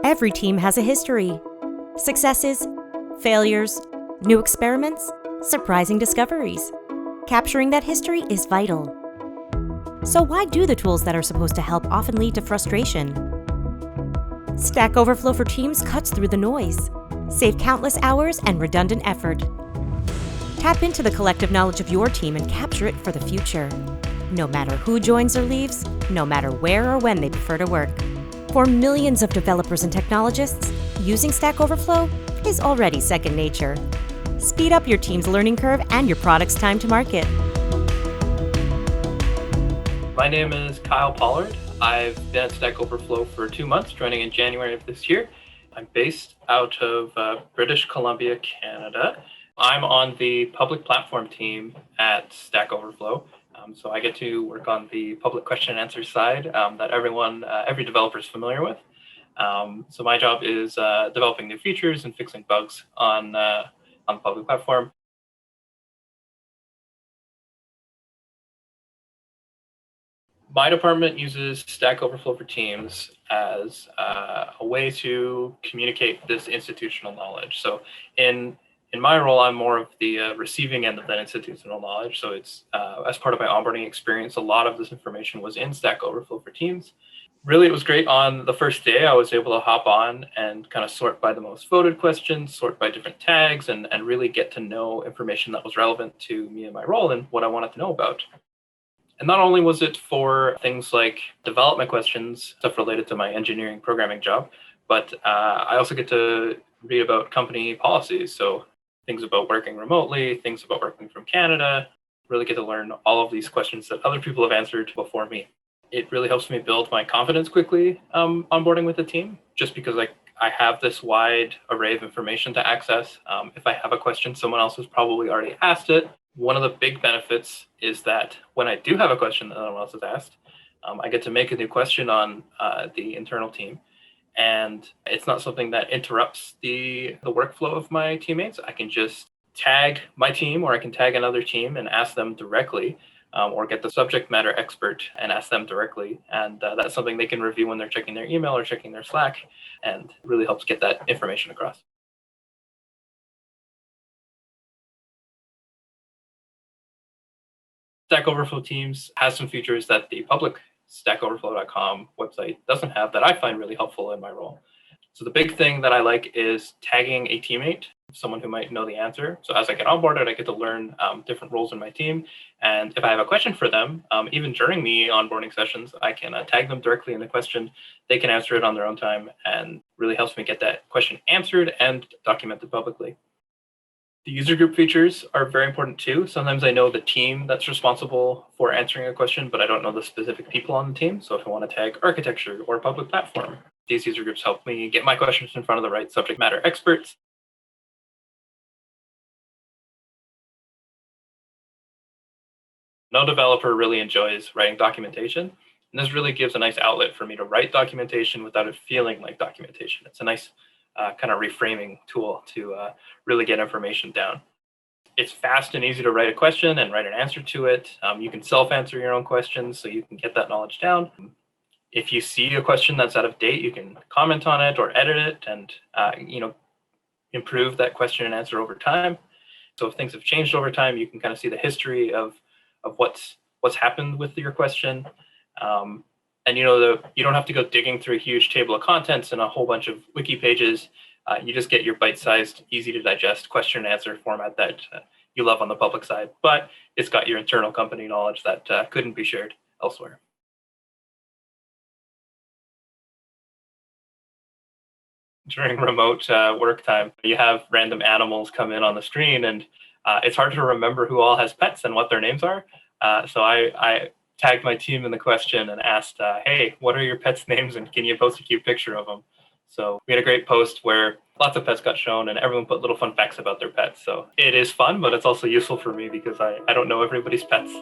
Every team has a history. Successes, failures, new experiments, surprising discoveries. Capturing that history is vital. So why do the tools that are supposed to help often lead to frustration? Stack Overflow for Teams cuts through the noise. Save countless hours and redundant effort. Tap into the collective knowledge of your team and capture it for the future. No matter who joins or leaves, no matter where or when they prefer to work. For millions of developers and technologists, using Stack Overflow is already second nature. Speed up your team's learning curve and your product's time to market. My name is Kyle Pollard. I've been at Stack Overflow for 2 months, joining in January of this year. I'm based out of British Columbia, Canada. I'm on the public platform team at Stack Overflow. So I get to work on the public question and answer side that every developer is familiar with. So my job is developing new features and fixing bugs on the public platform. My department uses Stack Overflow for Teams as a way to communicate this institutional knowledge. So in my role, I'm more of the receiving end of that institutional knowledge. So it's as part of my onboarding experience, a lot of this information was in Stack Overflow for Teams. Really, it was great on the first day. I was able to hop on and kind of sort by the most voted questions, sort by different tags, and really get to know information that was relevant to me and my role and what I wanted to know about. And not only was it for things like development questions, stuff related to my engineering programming job, but I also get to read about company policies. So things about working remotely, things about working from Canada, really get to learn all of these questions that other people have answered before me. It really helps me build my confidence quickly onboarding with the team, just because I have this wide array of information to access. If I have a question, someone else has probably already asked it. One of the big benefits is that when I do have a question that no one else has asked, I get to make a new question on the internal team. And it's not something that interrupts the workflow of my teammates. I can just tag my team, or I can tag another team and ask them directly, or get the subject matter expert and ask them directly. And that's something they can review when they're checking their email or checking their Slack, and really helps get that information across. Stack Overflow Teams has some features that the public stackoverflow.com website doesn't have that I find really helpful in my role. So the big thing that I like is tagging a teammate, someone who might know the answer. So as I get onboarded, I get to learn different roles in my team. And if I have a question for them, even during the onboarding sessions, I can tag them directly in the question. They can answer it on their own time, and really helps me get that question answered and documented publicly. The user group features are very important too. Sometimes I know the team that's responsible for answering a question, but I don't know the specific people on the team. So if I want to tag architecture or public platform, these user groups help me get my questions in front of the right subject matter experts. No developer really enjoys writing documentation. And this really gives a nice outlet for me to write documentation without it feeling like documentation. It's a nice kind of reframing tool to really get information down. It's fast and easy to write a question and write an answer to it. You can self-answer your own questions, so you can get that knowledge down. If you see a question that's out of date, you can comment on it or edit it, and improve that question and answer over time. So if things have changed over time, you can kind of see the history of what's happened with your question. And you don't have to go digging through a huge table of contents and a whole bunch of wiki pages. You just get your bite-sized, easy to digest question and answer format that you love on the public side, but it's got your internal company knowledge that couldn't be shared elsewhere. During remote work time, you have random animals come in on the screen, and it's hard to remember who all has pets and what their names are. So I tagged my team in the question and asked, hey, what are your pets' names, and can you post a cute picture of them? So we had a great post where lots of pets got shown, and everyone put little fun facts about their pets. So it is fun, but it's also useful for me because I don't know everybody's pets.